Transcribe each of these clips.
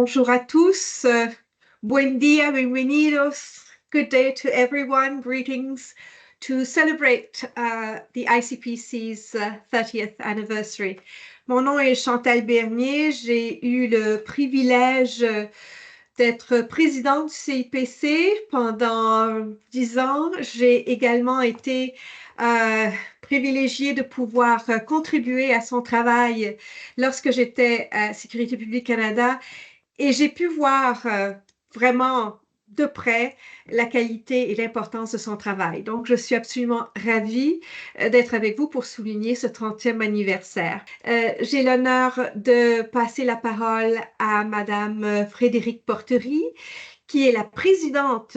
Bonjour à tous. Buen dia, bienvenidos. Good day to everyone. Greetings to celebrate the ICPC's 30th anniversary. Mon nom est Chantal Bernier. J'ai eu le privilège d'être présidente du CIPC pendant 10 ans. J'ai également été privilégiée de pouvoir contribuer à son travail lorsque j'étais à Sécurité publique Canada et j'ai pu voir vraiment de près la qualité et l'importance de son travail. Donc, je suis absolument ravie d'être avec vous pour souligner ce 30e anniversaire. J'ai l'honneur de passer la parole à Madame Frédérique Porterie, qui est la présidente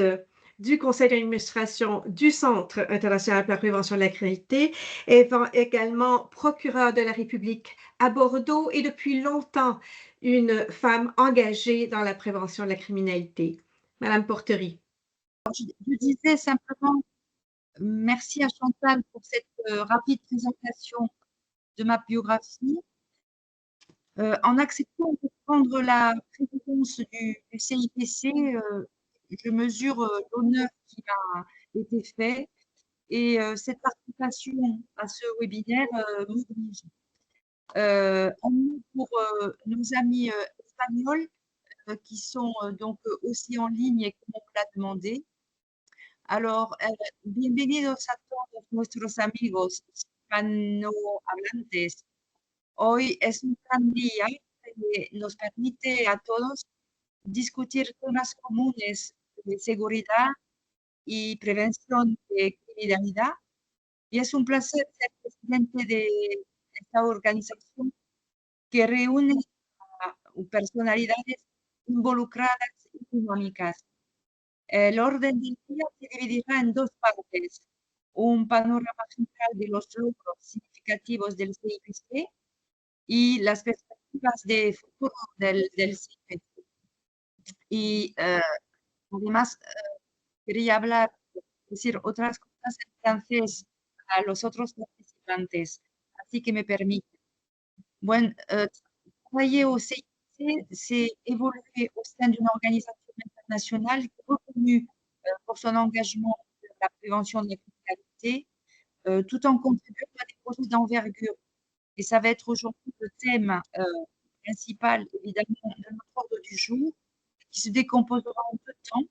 du conseil d'administration du Centre international pour la prévention de la criminalité, et également procureure de la République à Bordeaux et depuis longtemps une femme engagée dans la prévention de la criminalité. Madame Porterie. Je disais simplement merci à Chantal pour cette rapide présentation de ma biographie. En acceptant de prendre la présidence du CIPC, je mesure l'honneur qui m'a été fait et cette participation à ce webinaire m'oblige. Pour nos amis espagnols qui sont donc aussi en ligne et comme on me l'a demandé. Alors, bienvenidos a todos nuestros amigos hispanohablantes. Hoy es un gran día que nos permite a todos discutir temas comunes de seguridad y prevención de criminalidad. Y es un placer ser presidente de esta organización que reúne a personalidades involucradas y dinámicas. El orden del día se dividirá en dos partes. Un panorama general de los logros significativos del CIPC y las perspectivas de futuro del CIPC. Y además quería decir otras cosas en francés a los otros participantes, así que me permiten. Bueno, travailler au CIPC, c'est évoluer au sein d'une organisation internationale qui est reconnue pour son engagement de la prévention de la criminalité, tout en contribuant à des projets d'envergure. Et ça va être aujourd'hui le thème principal, évidemment, de notre ordre du jour, qui se décomposera en deux temps.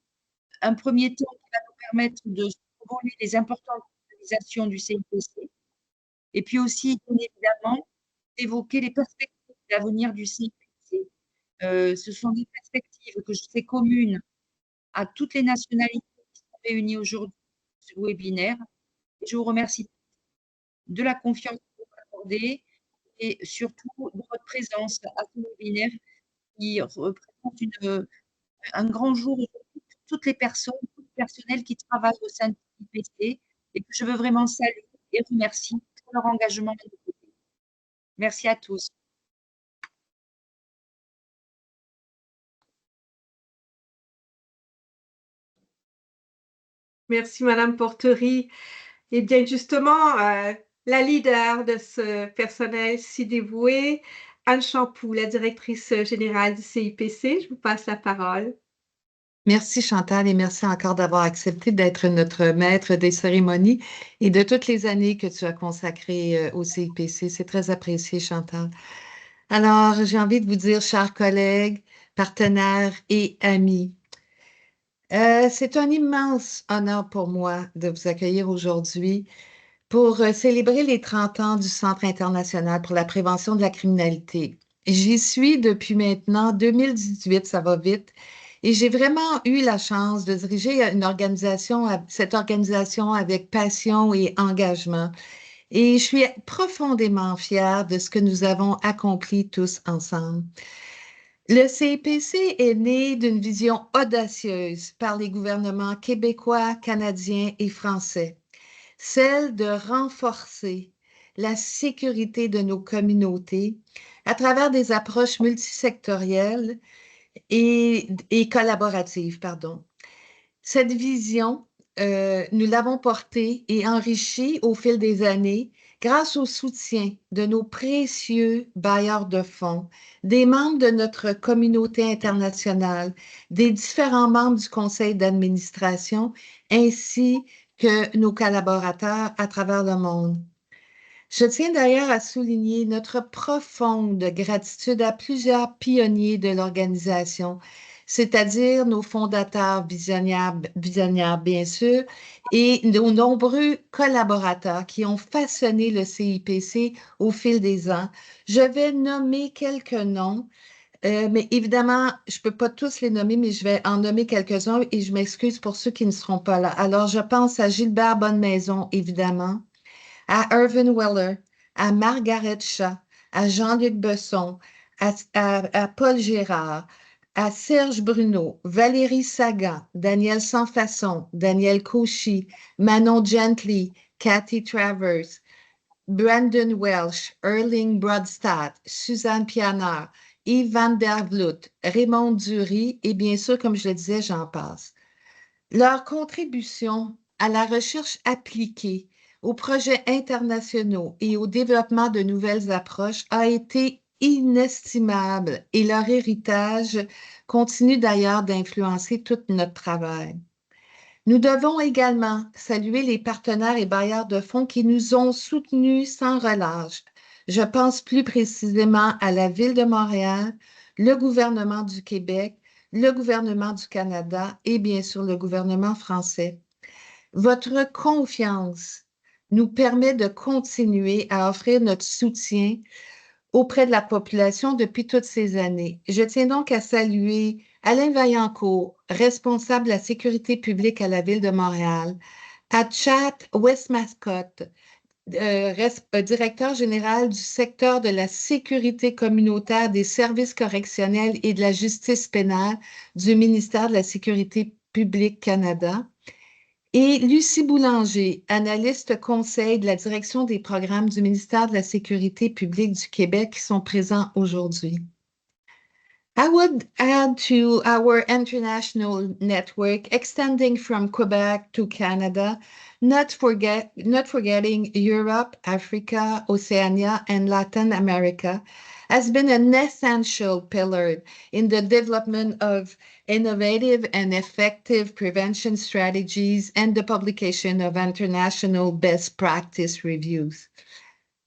Un premier temps qui va nous permettre de survoler les importantes réalisations du CIPC, et puis aussi, bien évidemment, d'évoquer les perspectives d'avenir du CIPC. Ce sont des perspectives que je sais communes à toutes les nationalités qui sont réunies aujourd'hui sur ce webinaire. Et je vous remercie de la confiance que vous m'accordez et surtout de votre présence à ce webinaire qui représente un grand jour pour toutes les personnes, tout le personnel qui travaille au sein de l'IPC et que je veux vraiment saluer et remercier pour leur engagement de notre côté. Merci à tous. Merci, Madame Porterie. Et bien, justement, la leader de ce personnel si dévoué, Anne Champoux, la directrice générale du CIPC. Je vous passe la parole. Merci Chantal et merci encore d'avoir accepté d'être notre maître des cérémonies et de toutes les années que tu as consacrées au CIPC. C'est très apprécié, Chantal. Alors, j'ai envie de vous dire, chers collègues, partenaires et amis, c'est un immense honneur pour moi de vous accueillir aujourd'hui pour célébrer les 30 ans du Centre international pour la prévention de la criminalité. J'y suis depuis maintenant 2018, ça va vite, et j'ai vraiment eu la chance de diriger cette organisation avec passion et engagement. Et je suis profondément fière de ce que nous avons accompli tous ensemble. Le CIPC est né d'une vision audacieuse par les gouvernements québécois, canadiens et français, celle de renforcer la sécurité de nos communautés à travers des approches multisectorielles et collaboratives. Cette vision, nous l'avons portée et enrichie au fil des années Grâce au soutien de nos précieux bailleurs de fonds, des membres de notre communauté internationale, des différents membres du conseil d'administration, ainsi que nos collaborateurs à travers le monde. Je tiens d'ailleurs à souligner notre profonde gratitude à plusieurs pionniers de l'organisation, c'est-à-dire nos fondateurs visionnaires bien sûr, et nos nombreux collaborateurs qui ont façonné le CIPC au fil des ans. Je vais nommer quelques noms, mais évidemment, je ne peux pas tous les nommer, mais je vais en nommer quelques-uns et je m'excuse pour ceux qui ne seront pas là. Alors, je pense à Gilbert Bonnemaison, évidemment, à Irvin Weller, à Margaret Shaw, à Jean-Luc Besson, à Paul Gérard, à Serge Bruno, Valérie Sagan, Daniel Sansfaçon, Daniel Cauchy, Manon Gently, Cathy Travers, Brandon Welsh, Erling Brodstad, Suzanne Pianard, Yves van der Vloot, Raymond Dury et bien sûr, comme je le disais, j'en passe. Leur contribution à la recherche appliquée, aux projets internationaux et au développement de nouvelles approches a été inestimable et leur héritage continue d'ailleurs d'influencer tout notre travail. Nous devons également saluer les partenaires et bailleurs de fonds qui nous ont soutenus sans relâche. Je pense plus précisément à la Ville de Montréal, le gouvernement du Québec, le gouvernement du Canada et bien sûr le gouvernement français. Votre confiance nous permet de continuer à offrir notre soutien auprès de la population depuis toutes ces années. Je tiens donc à saluer Alain Vaillancourt, responsable de la sécurité publique à la Ville de Montréal, à Chad Westmacott, directeur général du secteur de la sécurité communautaire des services correctionnels et de la justice pénale du ministère de la Sécurité publique Canada, et Lucie Boulanger, analyste conseil de la direction des programmes du ministère de la Sécurité publique du Québec, qui sont présents aujourd'hui. I would add to our international network extending from Quebec to Canada, not forgetting Europe, Africa, Oceania, and Latin America, has been an essential pillar in the development of innovative and effective prevention strategies and the publication of international best practice reviews.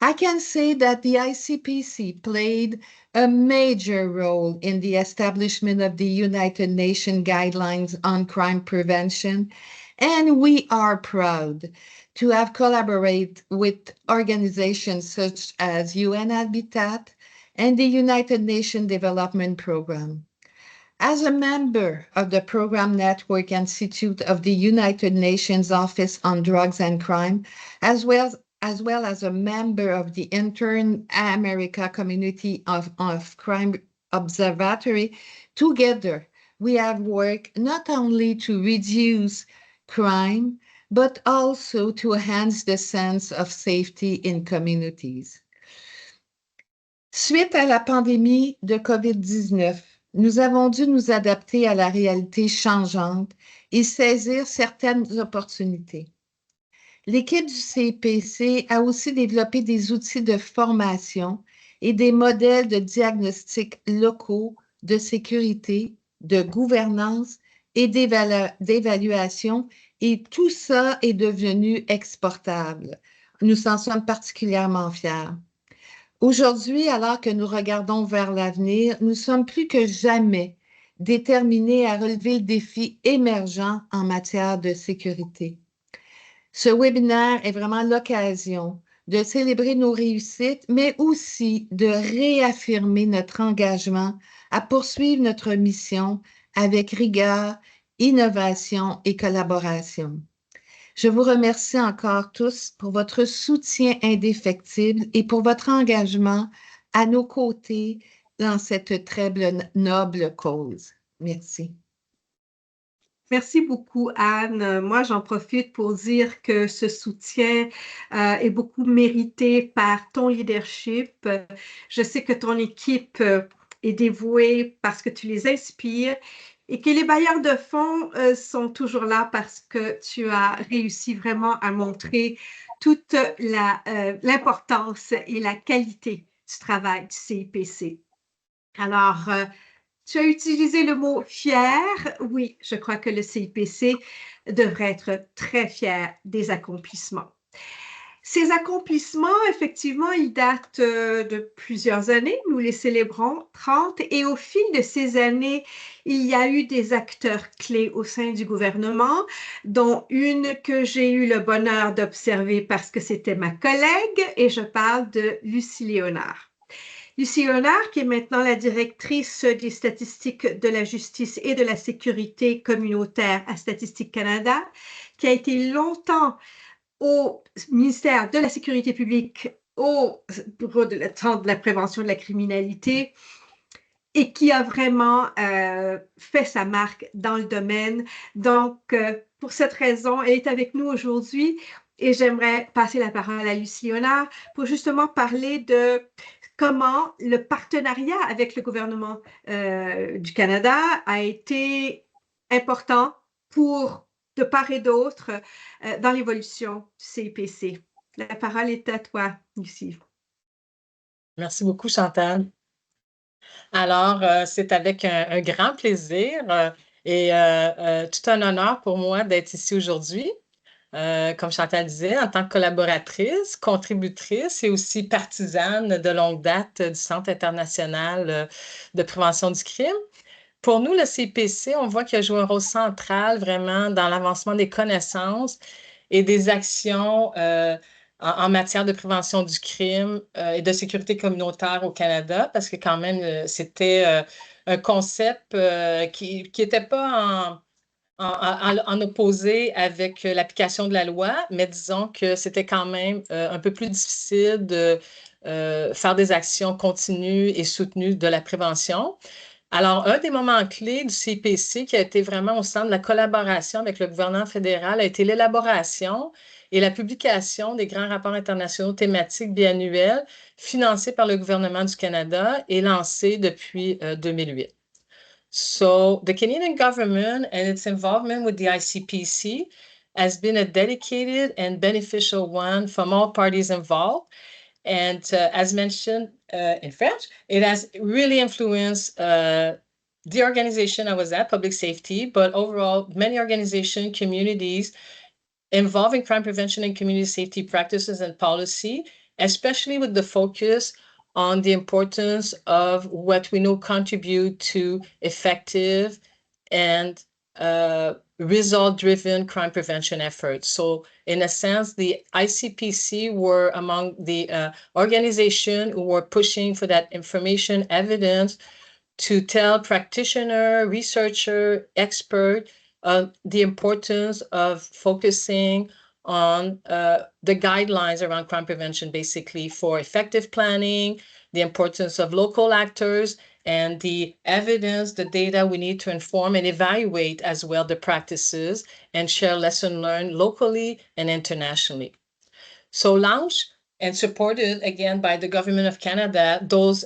I can say that the ICPC played a major role in the establishment of the United Nations Guidelines on Crime Prevention, and we are proud to have collaborated with organizations such as UN Habitat and the United Nations Development Program. As a member of the Program Network Institute of the United Nations Office on Drugs and Crime, as well as a member of the Inter-America Community of Crime Observatory, together we have worked not only to reduce crime, but also to enhance the sense of safety in communities. Suite à la pandémie de COVID-19, nous avons dû nous adapter à la réalité changeante et saisir certaines opportunités. L'équipe du CIPC a aussi développé des outils de formation et des modèles de diagnostic locaux de sécurité, de gouvernance et d'évaluation, et tout ça est devenu exportable. Nous en sommes particulièrement fiers. Aujourd'hui, alors que nous regardons vers l'avenir, nous sommes plus que jamais déterminés à relever le défi émergent en matière de sécurité. Ce webinaire est vraiment l'occasion de célébrer nos réussites, mais aussi de réaffirmer notre engagement à poursuivre notre mission avec rigueur, innovation et collaboration. Je vous remercie encore tous pour votre soutien indéfectible et pour votre engagement à nos côtés dans cette très noble cause. Merci. Merci beaucoup, Anne. Moi, j'en profite pour dire que ce soutien est beaucoup mérité par ton leadership. Je sais que ton équipe est dévouée parce que tu les inspires et que les bailleurs de fonds sont toujours là parce que tu as réussi vraiment à montrer toute l'importance et la qualité du travail du CIPC. Alors, tu as utilisé le mot fier. Oui, je crois que le CIPC devrait être très fier des accomplissements. Ces accomplissements, effectivement, ils datent de plusieurs années. Nous les célébrons 30 et au fil de ces années, il y a eu des acteurs clés au sein du gouvernement, dont une que j'ai eu le bonheur d'observer parce que c'était ma collègue et je parle de Lucie Léonard. Lucie Léonard, qui est maintenant la directrice des statistiques de la justice et de la sécurité communautaire à Statistique Canada, qui a été longtemps au ministère de la Sécurité publique, au Bureau de la prévention de la criminalité, et qui a vraiment fait sa marque dans le domaine. Donc, pour cette raison, elle est avec nous aujourd'hui et j'aimerais passer la parole à Lucie Léonard pour justement parler de comment le partenariat avec le gouvernement du Canada a été important pour de part et d'autre dans l'évolution du CIPC. La parole est à toi, Lucie. Merci beaucoup, Chantal. Alors, c'est avec un grand plaisir et tout un honneur pour moi d'être ici aujourd'hui. Comme Chantal disait, en tant que collaboratrice, contributrice et aussi partisane de longue date du Centre international de prévention du crime. Pour nous, le CIPC, on voit qu'il a joué un rôle central vraiment dans l'avancement des connaissances et des actions en matière de prévention du crime et de sécurité communautaire au Canada, parce que quand même, c'était un concept qui n'était pas en opposé avec l'application de la loi, mais disons que c'était quand même un peu plus difficile de faire des actions continues et soutenues de la prévention. Alors, un des moments clés du CIPC qui a été vraiment au centre de la collaboration avec le gouvernement fédéral a été l'élaboration et la publication des grands rapports internationaux thématiques biannuels financés par le gouvernement du Canada et lancés depuis 2008. So, the Canadian government and its involvement with the ICPC has been a dedicated and beneficial one from all parties involved. And as mentioned in French, it has really influenced the organization I was at, Public Safety, but overall, many organizations, communities involved in crime prevention and community safety practices and policy, especially with the focus on the importance of what we know contribute to effective and result-driven crime prevention efforts. So in a sense, the ICPC were among the organizations who were pushing for that information evidence to tell practitioner, researcher, expert the importance of focusing on the guidelines around crime prevention, basically for effective planning, the importance of local actors, and the evidence, the data we need to inform and evaluate as well the practices and share lessons learned locally and internationally. So launched and supported again by the Government of Canada, those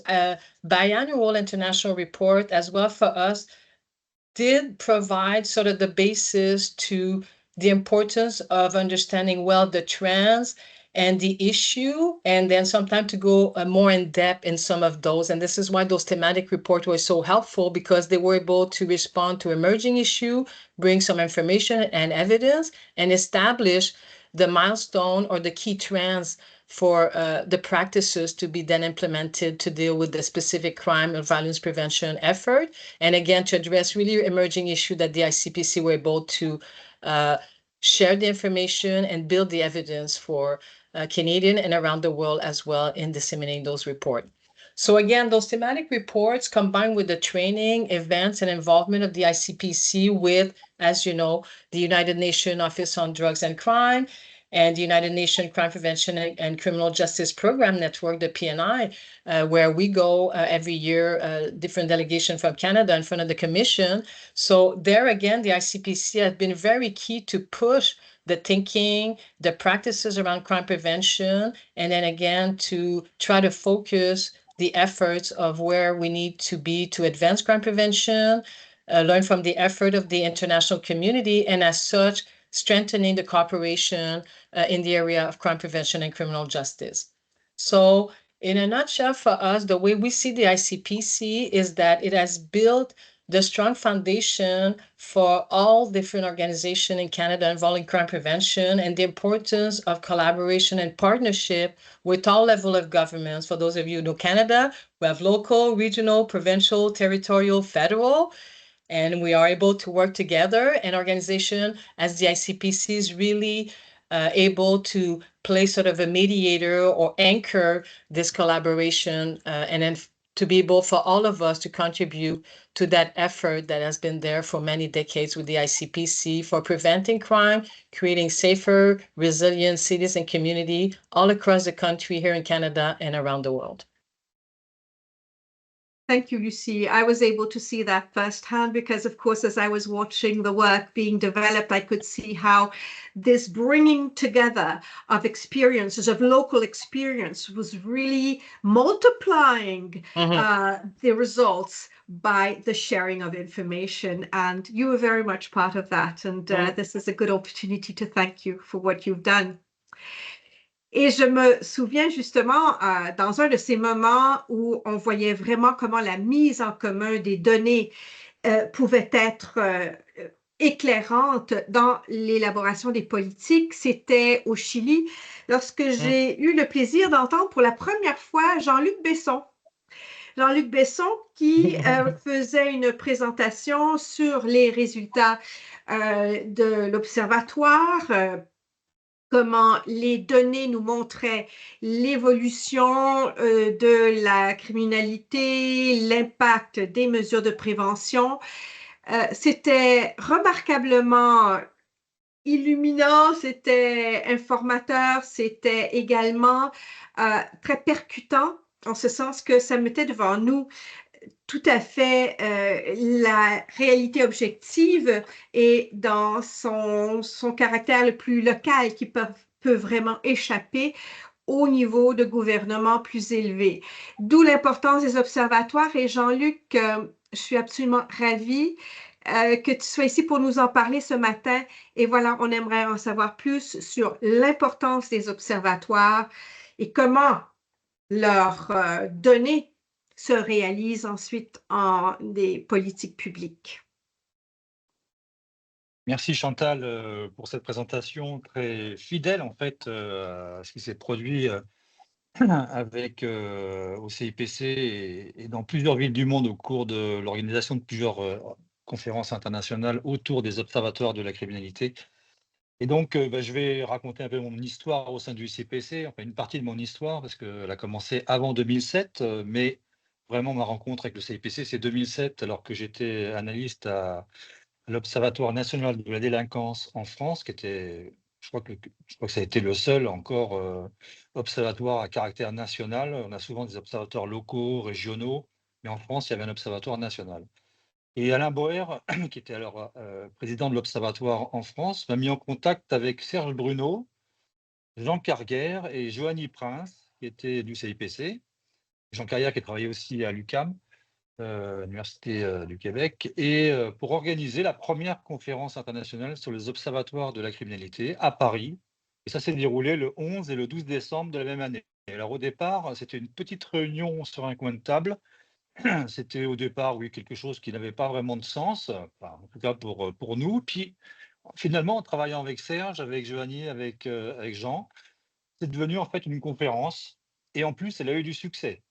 biannual international report as well for us did provide sort of the basis to the importance of understanding well the trends and the issue, and then sometimes to go more in depth in some of those. And this is why those thematic reports were so helpful, because they were able to respond to emerging issue, bring some information and evidence, and establish the milestone or the key trends for the practices to be then implemented to deal with the specific crime or violence prevention effort. And again, to address really emerging issue that the ICPC were able to share the information and build the evidence for Canadian and around the world as well in disseminating those reports. So again, those thematic reports combined with the training, events, and involvement of the ICPC with, as you know, the United Nations Office on Drugs and Crime and the United Nations Crime Prevention and Criminal Justice Program Network, the PNI, where we go every year, different delegation from Canada in front of the Commission. So there again, the ICPC has been very key to push the thinking, the practices around crime prevention, and then again, to try to focus the efforts of where we need to be to advance crime prevention, learn from the effort of the international community, and as such, strengthening the cooperation in the area of crime prevention and criminal justice. So in a nutshell, for us, the way we see the ICPC is that it has built the strong foundation for all different organizations in Canada involving crime prevention and the importance of collaboration and partnership with all levels of governments. For those of you who know Canada, we have local, regional, provincial, territorial, federal, and we are able to work together. An organization as the ICPC is really able to play sort of a mediator or anchor this collaboration and then to be able for all of us to contribute to that effort that has been there for many decades with the ICPC for preventing crime, creating safer, resilient cities and community all across the country here in Canada and around the world. Thank you, Lucie. I was able to see that firsthand because, of course, as I was watching the work being developed, I could see how this bringing together of experiences, of local experience, was really multiplying the results by the sharing of information. And you were very much part of that. And this is a good opportunity to thank you for what you've done. Et je me souviens justement dans un de ces moments où on voyait vraiment comment la mise en commun des données pouvait être éclairante dans l'élaboration des politiques, c'était au Chili, lorsque j'ai eu le plaisir d'entendre pour la première fois Jean-Luc Besson. Jean-Luc Besson qui faisait une présentation sur les résultats de l'Observatoire, comment les données nous montraient l'évolution de la criminalité, l'impact des mesures de prévention. C'était remarquablement illuminant, c'était informateur, c'était également très percutant, en ce sens que ça mettait devant nous tout à fait la réalité objective et dans son caractère le plus local qui peut vraiment échapper au niveau de gouvernement plus élevé. D'où l'importance des observatoires. Et Jean-Luc, je suis absolument ravie que tu sois ici pour nous en parler ce matin. Et voilà, on aimerait en savoir plus sur l'importance des observatoires et comment leurs données se réalisent ensuite en des politiques publiques. Merci Chantal pour cette présentation très fidèle en fait à ce qui s'est produit avec au CIPC et dans plusieurs villes du monde au cours de l'organisation de plusieurs conférences internationales autour des observatoires de la criminalité. Et donc, je vais raconter un peu mon histoire au sein du CIPC, enfin une partie de mon histoire, parce qu'elle a commencé avant 2007, mais vraiment ma rencontre avec le CIPC, c'est 2007, alors que j'étais analyste à l'Observatoire national de la délinquance en France, qui était, je crois que ça a été le seul encore observatoire à caractère national. On a souvent des observatoires locaux, régionaux, mais en France, il y avait un observatoire national. Et Alain Boer, qui était alors président de l'Observatoire en France, m'a mis en contact avec Serge Bruno, Jean Carguer et Johanny Prince, qui étaient du CIPC. Jean Carguer qui travaillait aussi à l'UQAM, l'Université du Québec, et pour organiser la première conférence internationale sur les observatoires de la criminalité à Paris. Et ça s'est déroulé le 11 et le 12 décembre de la même année. Et alors au départ, c'était une petite réunion sur un coin de table. C'était au départ, oui, quelque chose qui n'avait pas vraiment de sens, enfin, en tout cas pour nous. Puis finalement, en travaillant avec Serge, avec Johanny, avec Jean, c'est devenu en fait une conférence. Et en plus, elle a eu du succès.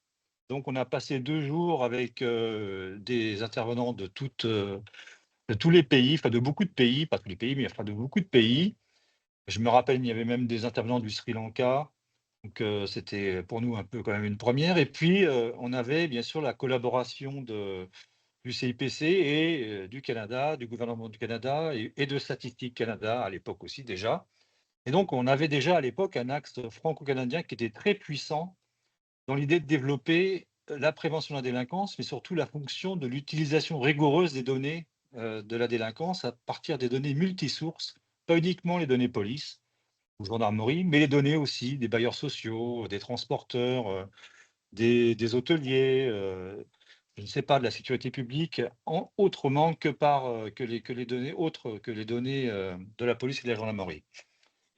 Donc, on a passé 2 jours avec des intervenants de tous les pays, enfin de beaucoup de pays, pas tous les pays, mais enfin de beaucoup de pays. Je me rappelle, il y avait même des intervenants du Sri Lanka. Donc, c'était pour nous un peu quand même une première. Et puis, on avait bien sûr la collaboration du CIPC et du Canada, du gouvernement du Canada et de Statistique Canada à l'époque aussi déjà. Et donc, on avait déjà à l'époque un axe franco-canadien qui était très puissant dans l'idée de développer la prévention de la délinquance, mais surtout la fonction de l'utilisation rigoureuse des données de la délinquance à partir des données multisources, pas uniquement les données police ou gendarmerie, mais les données aussi des bailleurs sociaux, des transporteurs, des hôteliers, je ne sais pas, de la sécurité publique autrement que par que les données autres que les données de la police et de la gendarmerie.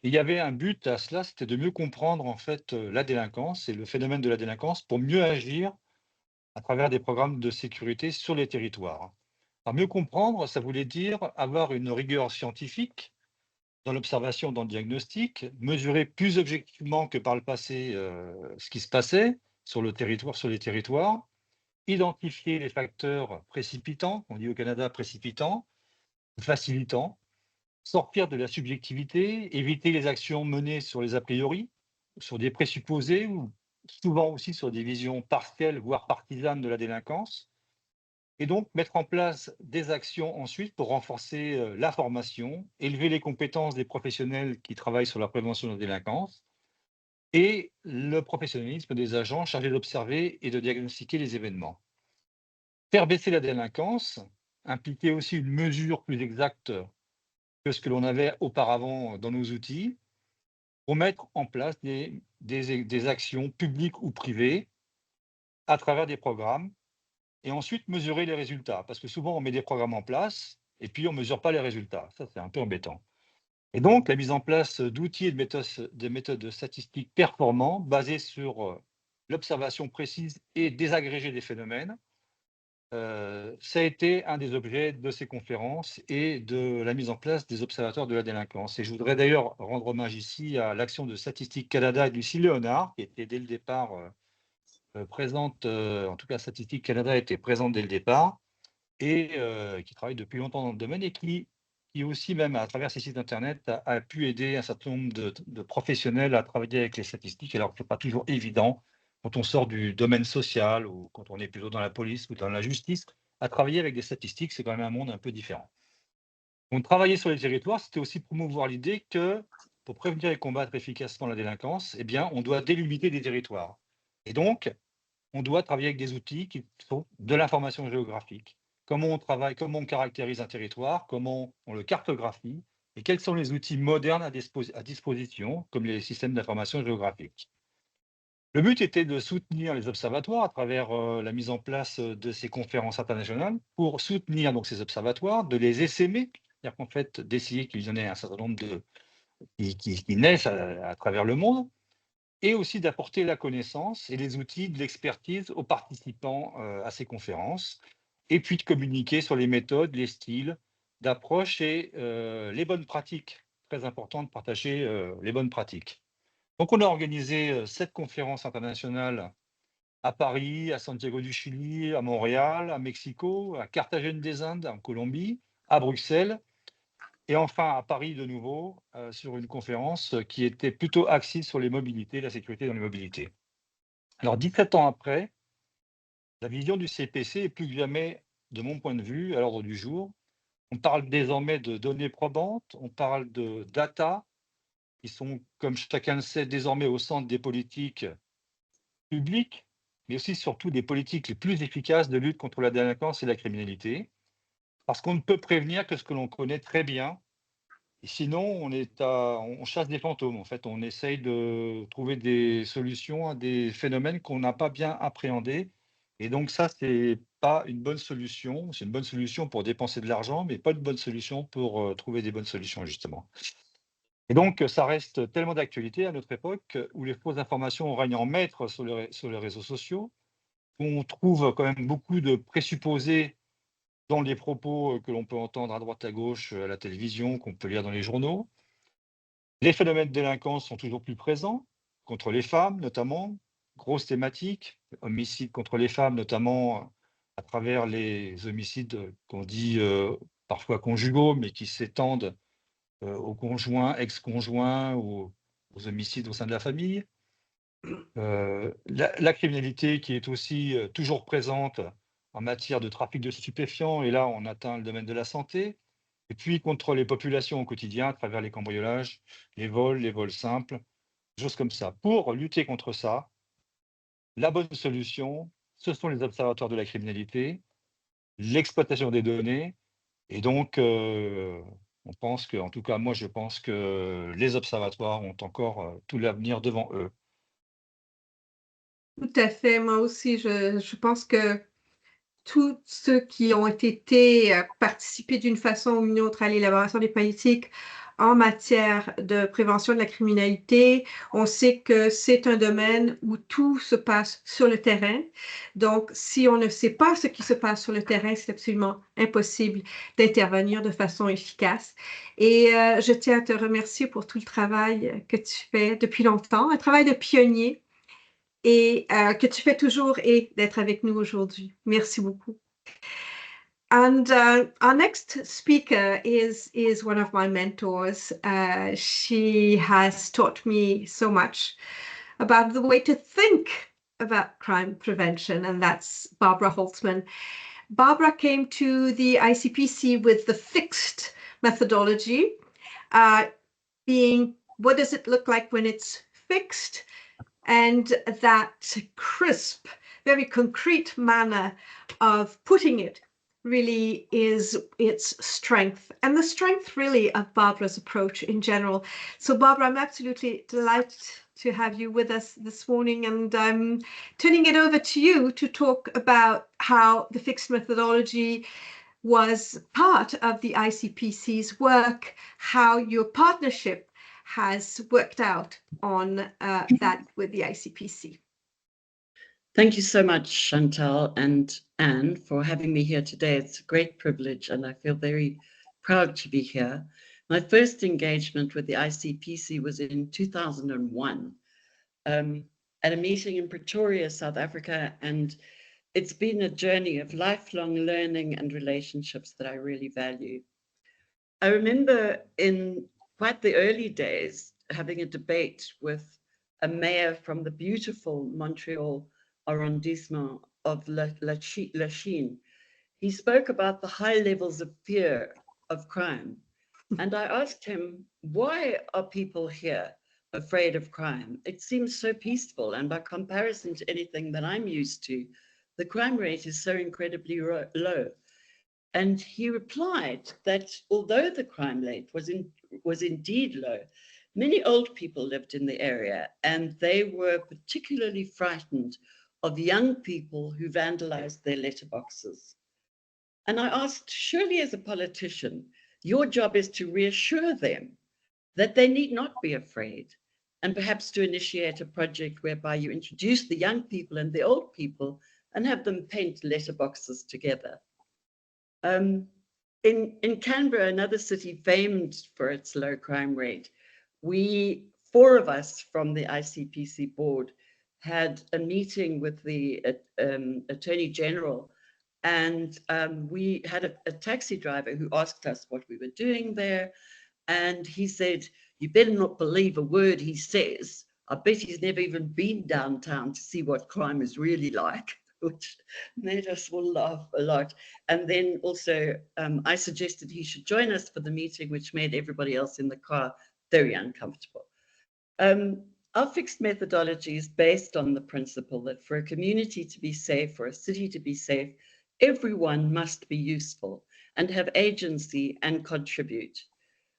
Il y avait un but à cela, c'était de mieux comprendre en fait la délinquance et le phénomène de la délinquance pour mieux agir à travers des programmes de sécurité sur les territoires. Alors, mieux comprendre, ça voulait dire avoir une rigueur scientifique dans l'observation, dans le diagnostic, mesurer plus objectivement que par le passé ce qui se passait sur le territoire, sur les territoires, identifier les facteurs précipitants, on dit au Canada précipitants, facilitants, sortir de la subjectivité, éviter les actions menées sur les a priori, sur des présupposés ou souvent aussi sur des visions partielles, voire partisanes de la délinquance, et donc mettre en place des actions ensuite pour renforcer la formation, élever les compétences des professionnels qui travaillent sur la prévention de la délinquance et le professionnalisme des agents chargés d'observer et de diagnostiquer les événements. Faire baisser la délinquance impliquait aussi une mesure plus exacte que ce que l'on avait auparavant dans nos outils pour mettre en place des actions publiques ou privées à travers des programmes et ensuite mesurer les résultats. Parce que souvent, on met des programmes en place et puis on ne mesure pas les résultats. Ça, c'est un peu embêtant. Et donc, la mise en place d'outils et de méthodes statistiques performants basées sur l'observation précise et désagrégée des phénomènes, ça a été un des objets de ces conférences et de la mise en place des observatoires de la délinquance. Et je voudrais d'ailleurs rendre hommage ici à l'action de Statistique Canada et de Lucie Léonard, qui était dès le départ présente, en tout cas Statistique Canada était présente dès le départ, et qui travaille depuis longtemps dans le domaine et qui aussi, même à travers ses sites internet, a pu aider un certain nombre de professionnels à travailler avec les statistiques, alors que ce n'est pas toujours évident quand on sort du domaine social ou quand on est plutôt dans la police ou dans la justice, à travailler avec des statistiques, c'est quand même un monde un peu différent. Donc travailler sur les territoires, c'était aussi promouvoir l'idée que pour prévenir et combattre efficacement la délinquance, eh bien, on doit délimiter des territoires. Et donc, on doit travailler avec des outils qui sont de l'information géographique. Comment on travaille, comment on caractérise un territoire, comment on le cartographie, et quels sont les outils modernes à disposition, comme les systèmes d'information géographique. Le but était de soutenir les observatoires à travers la mise en place de ces conférences internationales pour soutenir donc ces observatoires, de les essaimer, c'est-à-dire qu'en fait d'essayer qu'il y en ait un certain nombre qui naissent à travers le monde, et aussi d'apporter la connaissance et les outils de l'expertise aux participants à ces conférences, et puis de communiquer sur les méthodes, les styles d'approche et les bonnes pratiques. Très important de partager les bonnes pratiques. Donc on a organisé 7 conférences internationales à Paris, à Santiago du Chili, à Montréal, à Mexico, à Carthagène des Indes, en Colombie, à Bruxelles, et enfin à Paris de nouveau, sur une conférence qui était plutôt axée sur les mobilités, la sécurité dans les mobilités. Alors 17 ans après, la vision du CPC est plus que jamais, de mon point de vue, à l'ordre du jour. On parle désormais de données probantes, on parle de data, qui sont, comme chacun le sait, désormais au centre des politiques publiques, mais aussi surtout des politiques les plus efficaces de lutte contre la délinquance et la criminalité, parce qu'on ne peut prévenir que ce que l'on connaît très bien. Et sinon, on chasse des fantômes. En fait, on essaye de trouver des solutions à des phénomènes qu'on n'a pas bien appréhendés. Et donc ça, c'est pas une bonne solution. C'est une bonne solution pour dépenser de l'argent, mais pas une bonne solution pour trouver des bonnes solutions, justement. Et donc, ça reste tellement d'actualité à notre époque où les fausses informations règnent en maître sur les réseaux sociaux, où on trouve quand même beaucoup de présupposés dans les propos que l'on peut entendre à droite à gauche, à la télévision, qu'on peut lire dans les journaux. Les phénomènes de délinquance sont toujours plus présents, contre les femmes notamment, grosse thématique, homicides contre les femmes notamment à travers les homicides qu'on dit parfois conjugaux, mais qui s'étendent aux conjoints, ex-conjoints ou aux homicides au sein de la famille. La criminalité qui est aussi toujours présente en matière de trafic de stupéfiants, et là on atteint le domaine de la santé, et puis contre les populations au quotidien à travers les cambriolages, les vols simples, des choses comme ça. Pour lutter contre ça, la bonne solution, ce sont les observatoires de la criminalité, l'exploitation des données, et donc on pense que, en tout cas moi je pense que les observatoires ont encore tout l'avenir devant eux. Tout à fait. Moi aussi, je pense que tous ceux qui ont été participés d'une façon ou une autre à l'élaboration des politiques en matière de prévention de la criminalité. On sait que c'est un domaine où tout se passe sur le terrain. Donc, si on ne sait pas ce qui se passe sur le terrain, c'est absolument impossible d'intervenir de façon efficace. Et je tiens à te remercier pour tout le travail que tu fais depuis longtemps, un travail de pionnier et que tu fais toujours et d'être avec nous aujourd'hui. Merci beaucoup. And our next speaker is one of my mentors. She has taught me so much about the way to think about crime prevention, and that's Barbara Holtzman. Barbara came to the ICPC with the fixed methodology, being what does it look like when it's fixed, and that crisp, very concrete manner of putting it really is its strength, and the strength really of Barbara's approach in general. So Barbara, I'm absolutely delighted to have you with us this morning, and I'm turning it over to you to talk about how the fixed methodology was part of the ICPC's work, how your partnership has worked out on that with the ICPC. Thank you so much, Chantal and Anne, for having me here today. It's a great privilege, and I feel very proud to be here. My first engagement with the ICPC was in 2001 at a meeting in Pretoria, South Africa, and it's been a journey of lifelong learning and relationships that I really value. I remember in quite the early days having a debate with a mayor from the beautiful Montreal arrondissement of Lachine. He spoke about the high levels of fear of crime. And I asked him, why are people here afraid of crime? It seems so peaceful. And by comparison to anything that I'm used to, the crime rate is so incredibly low. And he replied that although the crime rate was indeed low, many old people lived in the area, and they were particularly frightened of young people who vandalized their letterboxes. And I asked, surely as a politician, your job is to reassure them that they need not be afraid, and perhaps to initiate a project whereby you introduce the young people and the old people and have them paint letterboxes together. In Canberra, another city famed for its low crime rate, four of us from the ICPC board had a meeting with the Attorney General, and we had a taxi driver who asked us what we were doing there, and he said, you better not believe a word he says. I bet he's never even been downtown to see what crime is really like, which made us all laugh a lot. And then also I suggested he should join us for the meeting, which made everybody else in the car very uncomfortable. Our fixed methodology is based on the principle that for a community to be safe, for a city to be safe, everyone must be useful and have agency and contribute.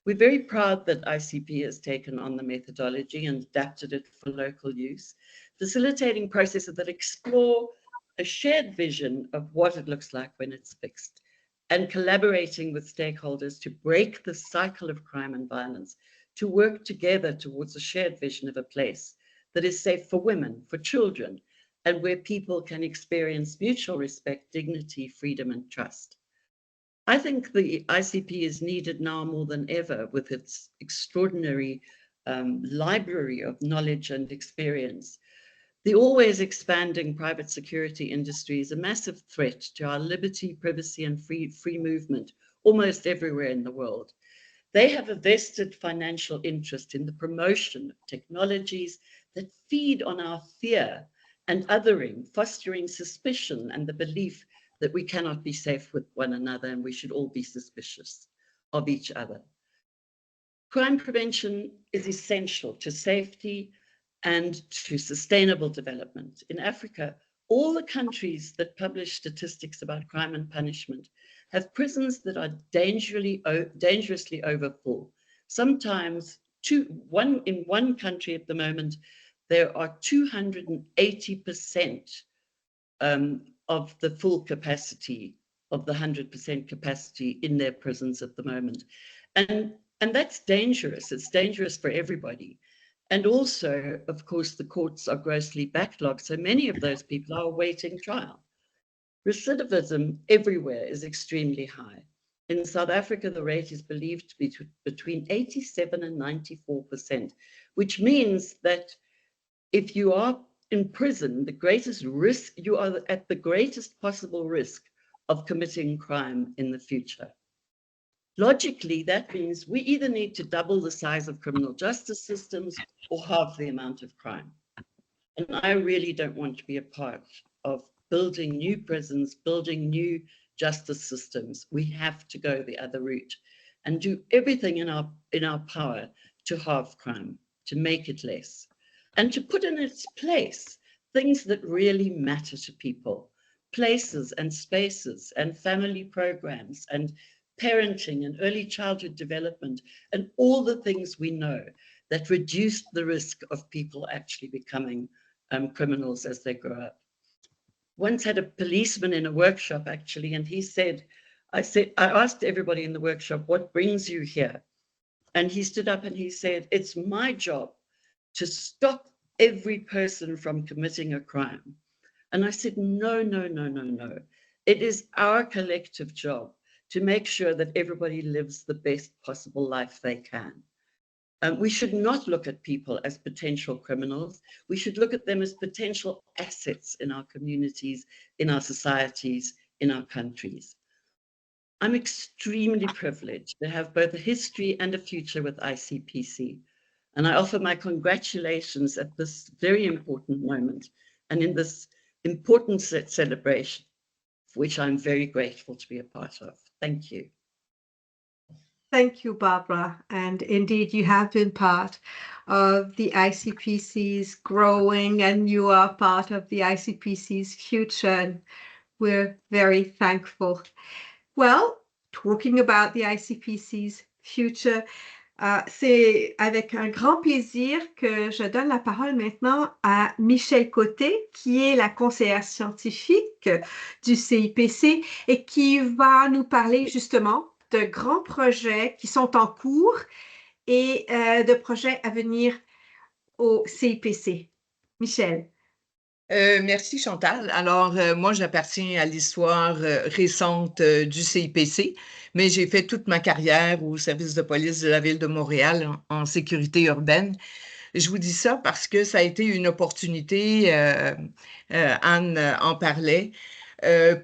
We're very proud that ICP has taken on the methodology and adapted it for local use, facilitating processes that explore a shared vision of what it looks like when it's fixed, and collaborating with stakeholders to break the cycle of crime and violence, to work together towards a shared vision of a place that is safe for women, for children, and where people can experience mutual respect, dignity, freedom, and trust. I think the ICP is needed now more than ever with its extraordinary library of knowledge and experience. The always expanding private security industry is a massive threat to our liberty, privacy, and free movement almost everywhere in the world. They have a vested financial interest in the promotion of technologies that feed on our fear and othering, fostering suspicion and the belief that we cannot be safe with one another and we should all be suspicious of each other. Crime prevention is essential to safety and to sustainable development. In Africa, all the countries that publish statistics about crime and punishment have prisons that are dangerously overfull. Sometimes in one country at the moment, there are 280% of the full capacity of the 100% capacity in their prisons at the moment. And that's dangerous. It's dangerous for everybody. And also, of course, the courts are grossly backlogged. So many of those people are awaiting trial. Recidivism everywhere is extremely high. In South Africa, the rate is believed to be between 87 and 94%, which means that if you are in prison, the greatest risk, you are at the greatest possible risk of committing crime in the future. Logically, that means we either need to double the size of criminal justice systems or halve the amount of crime. And I really don't want to be a part of building new prisons, building new justice systems. We have to go the other route and do everything in our power to halve crime, to make it less, and to put in its place things that really matter to people, places and spaces and family programs and parenting and early childhood development, and all the things we know that reduce the risk of people actually becoming criminals as they grow up. Once had a policeman in a workshop actually, and he said, I asked everybody in the workshop, what brings you here? And he stood up and he said, it's my job to stop every person from committing a crime. And I said, no, no, no, no, no. It is our collective job to make sure that everybody lives the best possible life they can. We should not look at people as potential criminals. We should look at them as potential assets in our communities, in our societies, in our countries. I'm extremely privileged to have both a history and a future with ICPC. And I offer my congratulations at this very important moment and in this important celebration, which I'm very grateful to be a part of. Thank you. Thank you, Barbara. And indeed, you have been part of the ICPC's growing, and you are part of the ICPC's future. And we're very thankful. Well, talking about the ICPC's future, c'est avec un grand plaisir que je donne la parole maintenant à Michèle Côté, qui est la conseillère scientifique du CIPC et qui va nous parler justement de grands projets qui sont en cours et de projets à venir au CIPC. Michèle. Merci Chantal. Alors, moi, j'appartiens à l'histoire récente du CIPC, mais j'ai fait toute ma carrière au service de police de la Ville de Montréal en sécurité urbaine. Je vous dis ça parce que ça a été une opportunité, Anne en parlait,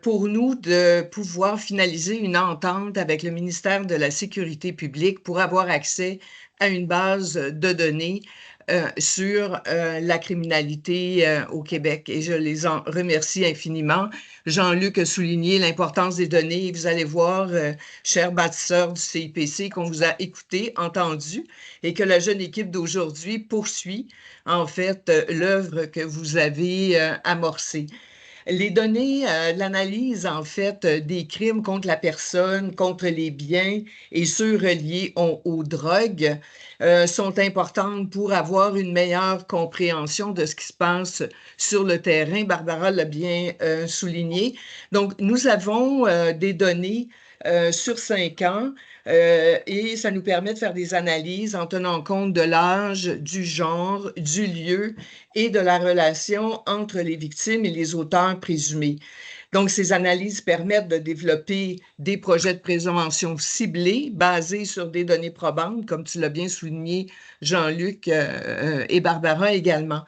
pour nous de pouvoir finaliser une entente avec le ministère de la Sécurité publique pour avoir accès à une base de données sur la criminalité au Québec. Et je les en remercie infiniment. Jean-Luc a souligné l'importance des données. Vous allez voir, chers bâtisseurs du CIPC, qu'on vous a écouté, entendu, et que la jeune équipe d'aujourd'hui poursuit, en fait, l'œuvre que vous avez amorcée. Les données, l'analyse, en fait, des crimes contre la personne, contre les biens et ceux reliés aux drogues sont importantes pour avoir une meilleure compréhension de ce qui se passe sur le terrain. Barbara l'a bien souligné. Donc, nous avons des données sur 5 ans et ça nous permet de faire des analyses en tenant compte de l'âge, du genre, du lieu et de la relation entre les victimes et les auteurs présumés. Donc, ces analyses permettent de développer des projets de prévention ciblés basés sur des données probantes, comme tu l'as bien souligné, Jean-Luc et Barbara également.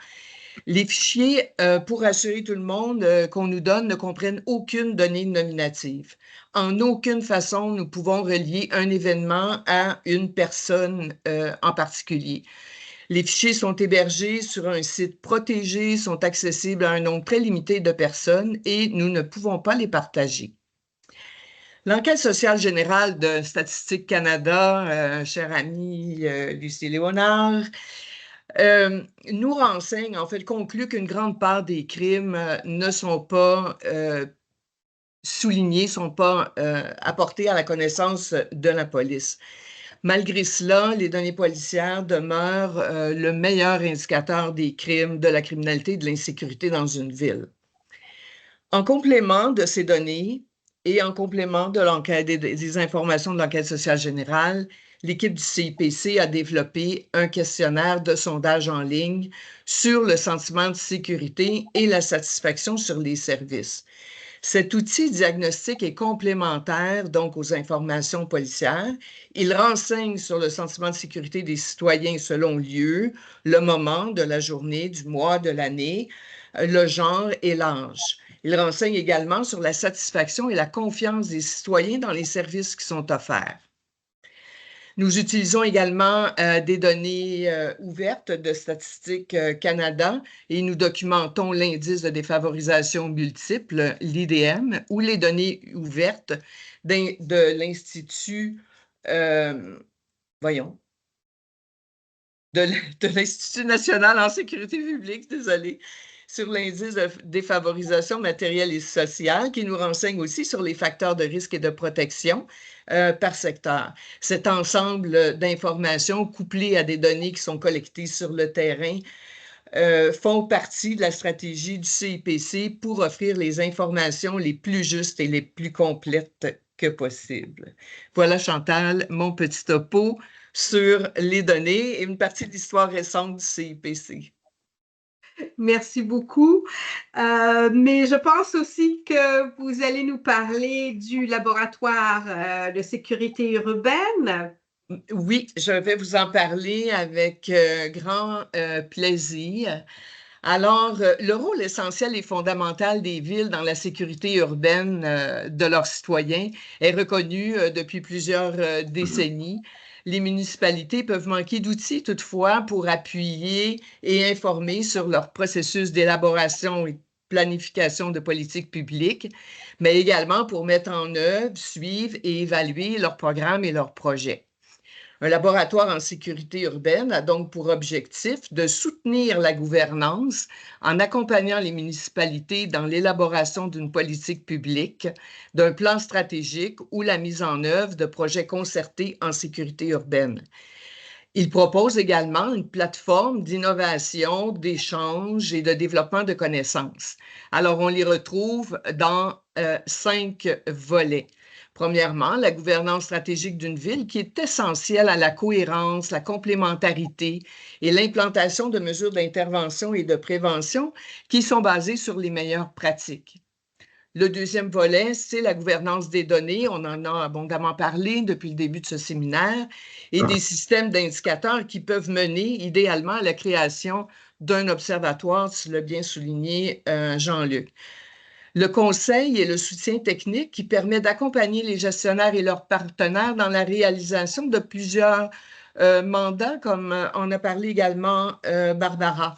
Les fichiers, pour rassurer tout le monde, qu'on nous donne ne comprennent aucune donnée nominative. En aucune façon, nous pouvons relier un événement à une personne en particulier. Les fichiers sont hébergés sur un site protégé, sont accessibles à un nombre très limité de personnes et nous ne pouvons pas les partager. L'enquête sociale générale de Statistique Canada, chère amie Lucie Léonard, nous renseigne, en fait, conclut qu'une grande part des crimes ne sont pas soulignés, ne sont pas apportés à la connaissance de la police. Malgré cela, les données policières demeurent le meilleur indicateur des crimes, de la criminalité et de l'insécurité dans une ville. En complément de ces données et en complément de l'enquête des informations de l'enquête sociale générale, l'équipe du CIPC a développé un questionnaire de sondage en ligne sur le sentiment de sécurité et la satisfaction sur les services. Cet outil diagnostique est complémentaire donc aux informations policières. Il renseigne sur le sentiment de sécurité des citoyens selon lieu, le moment de la journée, du mois, de l'année, le genre et l'âge. Il renseigne également sur la satisfaction et la confiance des citoyens dans les services qui sont offerts. Nous utilisons également des données ouvertes de Statistique Canada et nous documentons l'indice de défavorisation multiple, l'IDM, ou les données ouvertes de l'Institut, de l'Institut national en sécurité publique, désolé, sur l'indice de défavorisation matérielle et sociale, qui nous renseigne aussi sur les facteurs de risque et de protection par secteur. Cet ensemble d'informations couplées à des données qui sont collectées sur le terrain font partie de la stratégie du CIPC pour offrir les informations les plus justes et les plus complètes que possible. Voilà, Chantal, mon petit topo sur les données et une partie de l'histoire récente du CIPC. Merci beaucoup. Mais je pense aussi que vous allez nous parler du laboratoire de sécurité urbaine. Oui, je vais vous en parler avec grand plaisir. Alors, le rôle essentiel et fondamental des villes dans la sécurité urbaine de leurs citoyens est reconnu depuis plusieurs décennies. Les municipalités peuvent manquer d'outils toutefois pour appuyer et informer sur leur processus d'élaboration et planification de politiques publiques, mais également pour mettre en œuvre, suivre et évaluer leurs programmes et leurs projets. Un laboratoire en sécurité urbaine a donc pour objectif de soutenir la gouvernance en accompagnant les municipalités dans l'élaboration d'une politique publique, d'un plan stratégique ou la mise en œuvre de projets concertés en sécurité urbaine. Il propose également une plateforme d'innovation, d'échange et de développement de connaissances. Alors, on les retrouve dans 5 volets. Premièrement, la gouvernance stratégique d'une ville qui est essentielle à la cohérence, la complémentarité et l'implantation de mesures d'intervention et de prévention qui sont basées sur les meilleures pratiques. Le deuxième volet, c'est la gouvernance des données. On en a abondamment parlé depuis le début de ce séminaire et des systèmes d'indicateurs qui peuvent mener idéalement à la création d'un observatoire, tu l'as bien souligné, Jean-Luc. Le conseil et le soutien technique qui permet d'accompagner les gestionnaires et leurs partenaires dans la réalisation de plusieurs mandats, comme en a parlé également Barbara.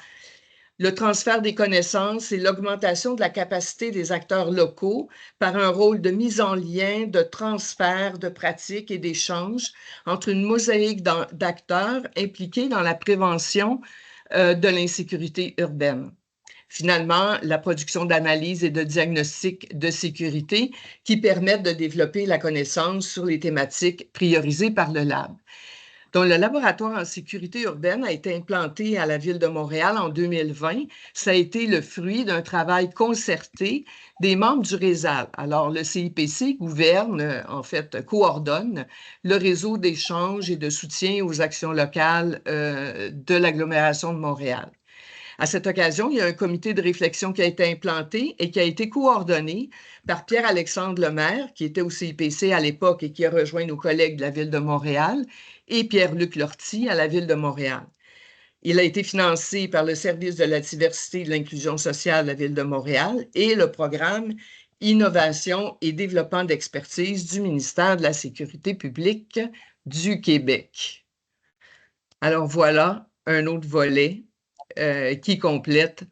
Le transfert des connaissances et l'augmentation de la capacité des acteurs locaux par un rôle de mise en lien, de transfert de pratiques et d'échanges entre une mosaïque d'acteurs impliqués dans la prévention de l'insécurité urbaine. Finalement, la production d'analyses et de diagnostics de sécurité qui permettent de développer la connaissance sur les thématiques priorisées par le lab. Donc, le laboratoire en sécurité urbaine a été implanté à la Ville de Montréal en 2020. Ça a été le fruit d'un travail concerté des membres du RESAL. Alors, le CIPC gouverne, en fait, coordonne le réseau d'échange et de soutien aux actions locales de l'agglomération de Montréal. À cette occasion, il y a un comité de réflexion qui a été implanté et qui a été coordonné par Pierre-Alexandre Lemaire, qui était au CIPC à l'époque et qui a rejoint nos collègues de la Ville de Montréal, et Pierre-Luc Lortie à la Ville de Montréal. Il a été financé par le Service de la diversité et de l'inclusion sociale de la Ville de Montréal et le programme Innovation et développement d'expertise du ministère de la Sécurité publique du Québec. Alors voilà un autre volet qui complète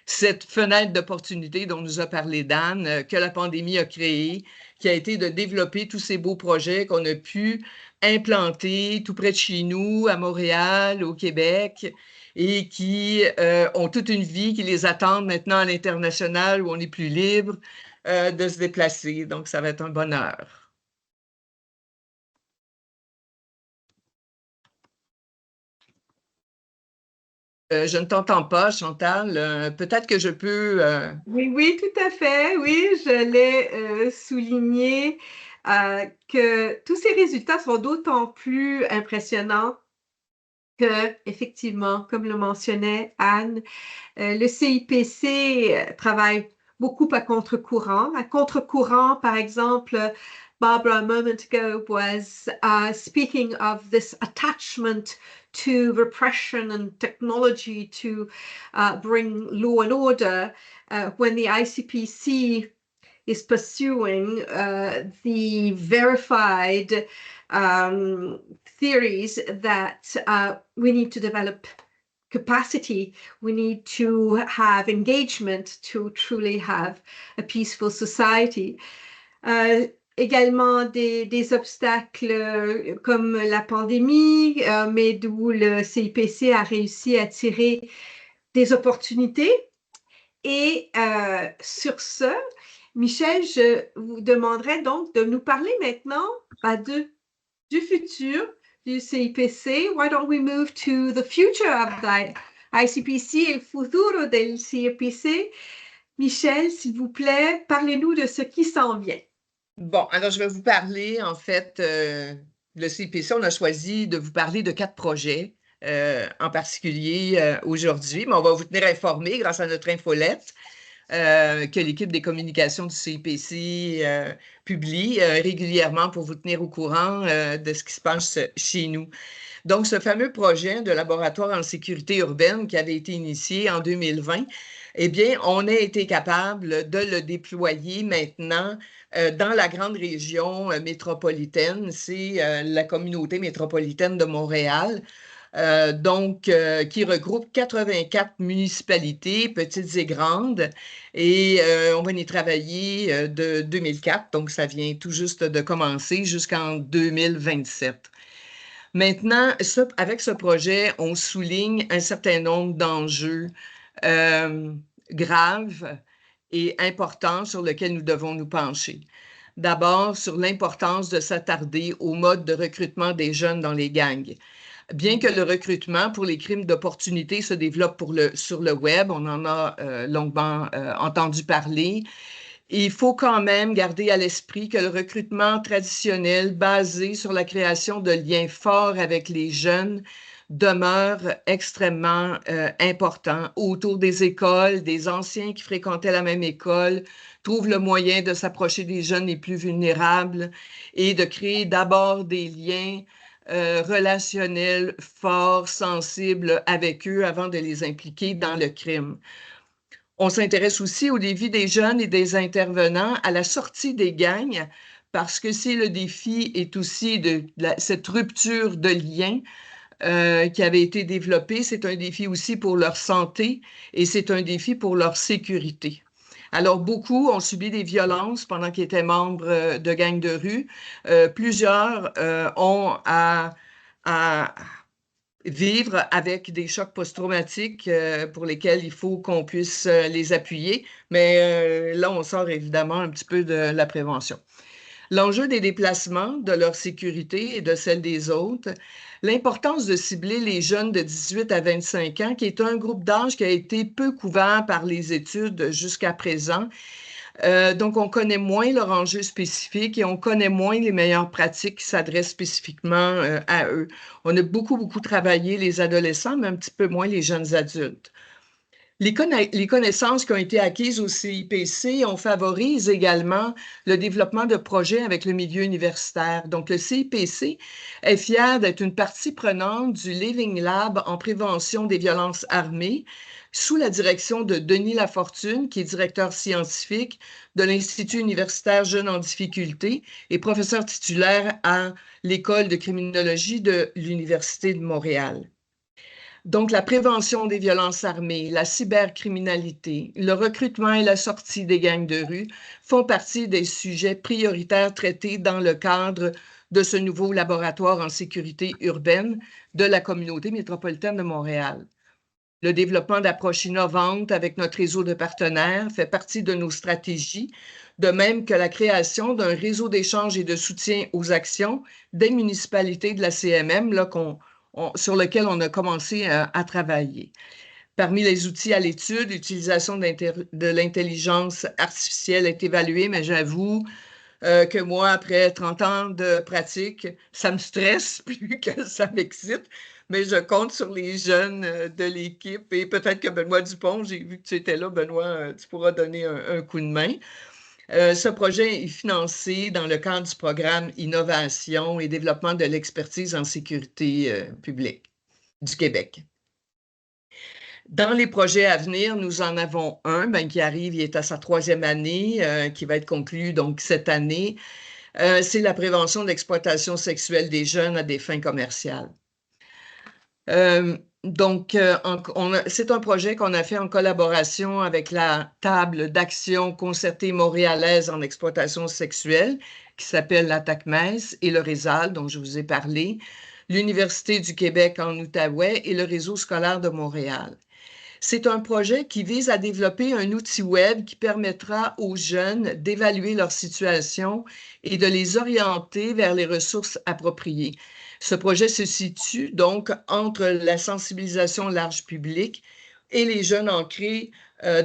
cette fenêtre d'opportunité dont nous a parlé Dan, que la pandémie a créée, qui a été de développer tous ces beaux projets qu'on a pu implanter tout près de chez nous, à Montréal, au Québec, et qui ont toute une vie, qui les attendent maintenant à l'international où on est plus libre de se déplacer. Donc, ça va être un bonheur. Je ne t'entends pas, Chantal. Peut-être que je peux... Oui, oui, tout à fait. Oui, je l'ai souligné que tous ces résultats sont d'autant plus impressionnants que, effectivement, comme le mentionnait Anne, le CIPC travaille beaucoup à contre-courant. À contre-courant, par exemple, Barbara a moment ago was speaking of this attachment to repression and technology to bring law and order when the ICPC is pursuing the verified theories that we need to develop capacity, we need to have engagement to truly have a peaceful society. Également des obstacles comme la pandémie, mais d'où le CIPC a réussi à tirer des opportunités. Et sur ce, Michel, je vous demanderai donc de nous parler maintenant du futur du CIPC. Why don't we move to the future of the ICPC, el futuro del CIPC? Michel, s'il vous plaît, parlez-nous de ce qui s'en vient. Bon, alors je vais vous parler, en fait, le CIPC, on a choisi de vous parler de 4 projets en particulier aujourd'hui, mais on va vous tenir informés grâce à notre infolette que l'équipe des communications du CIPC publie régulièrement pour vous tenir au courant de ce qui se passe chez nous. Donc, ce fameux projet de laboratoire en sécurité urbaine qui avait été initié en 2020, eh bien, on a été capable de le déployer maintenant dans la grande région métropolitaine. C'est la communauté métropolitaine de Montréal. Qui regroupe 84 municipalités, petites et grandes, et on va y travailler de 2004, donc ça vient tout juste de commencer jusqu'en 2027. Maintenant, avec ce projet, on souligne un certain nombre d'enjeux graves et importants sur lesquels nous devons nous pencher. D'abord, sur l'importance de s'attarder au mode de recrutement des jeunes dans les gangs. Bien que le recrutement pour les crimes d'opportunité se développe sur le web, on en a longuement entendu parler, il faut quand même garder à l'esprit que le recrutement traditionnel basé sur la création de liens forts avec les jeunes demeure extrêmement important. Autour des écoles, des anciens qui fréquentaient la même école trouvent le moyen de s'approcher des jeunes les plus vulnérables et de créer d'abord des liens relationnels forts, sensibles avec eux avant de les impliquer dans le crime. On s'intéresse aussi au défi des jeunes et des intervenants à la sortie des gangs parce que si le défi est aussi cette rupture de lien qui avait été développée, c'est un défi aussi pour leur santé et c'est un défi pour leur sécurité. Alors, beaucoup ont subi des violences pendant qu'ils étaient membres de gangs de rue. Plusieurs ont à vivre avec des chocs post-traumatiques pour lesquels il faut qu'on puisse les appuyer. Mais là, on sort évidemment un petit peu de la prévention. L'enjeu des déplacements, de leur sécurité et de celle des autres, l'importance de cibler les jeunes de 18 à 25 ans, qui est un groupe d'âge qui a été peu couvert par les études jusqu'à présent. Donc, on connaît moins leur enjeu spécifique et on connaît moins les meilleures pratiques qui s'adressent spécifiquement à eux. On a beaucoup travaillé les adolescents, mais un petit peu moins les jeunes adultes. Les connaissances qui ont été acquises au CIPC, on favorise également le développement de projets avec le milieu universitaire. Donc, le CIPC est fier d'être une partie prenante du Living Lab en prévention des violences armées, sous la direction de Denis Lafortune, qui est directeur scientifique de l'Institut universitaire Jeunes en difficulté et professeur titulaire à l'École de criminologie de l'Université de Montréal. Donc, la prévention des violences armées, la cybercriminalité, le recrutement et la sortie des gangs de rue font partie des sujets prioritaires traités dans le cadre de ce nouveau laboratoire en sécurité urbaine de la communauté métropolitaine de Montréal. Le développement d'approches innovantes avec notre réseau de partenaires fait partie de nos stratégies, de même que la création d'un réseau d'échange et de soutien aux actions des municipalités de la CMM, là qu'on sur lequel on a commencé à travailler. Parmi les outils à l'étude, l'utilisation de l'intelligence artificielle est évaluée, mais j'avoue que moi, après 30 ans de pratique, ça me stresse plus que ça m'excite, mais je compte sur les jeunes de l'équipe et peut-être que Benoît Dupont, j'ai vu que tu étais là, Benoît, tu pourras donner un coup de main. Ce projet est financé dans le cadre du programme Innovation et développement de l'expertise en sécurité publique du Québec. Dans les projets à venir, nous en avons un qui arrive, il est à sa 3e année, qui va être conclu donc cette année. C'est la prévention de l'exploitation sexuelle des jeunes à des fins commerciales. C'est un projet qu'on a fait en collaboration avec la table d'action concertée montréalaise en exploitation sexuelle, qui s'appelle la TACMES, et le RESAL, dont je vous ai parlé, l'Université du Québec en Outaouais et le Réseau scolaire de Montréal. C'est un projet qui vise à développer un outil web qui permettra aux jeunes d'évaluer leur situation et de les orienter vers les ressources appropriées. Ce projet se situe donc entre la sensibilisation large public et les jeunes ancrés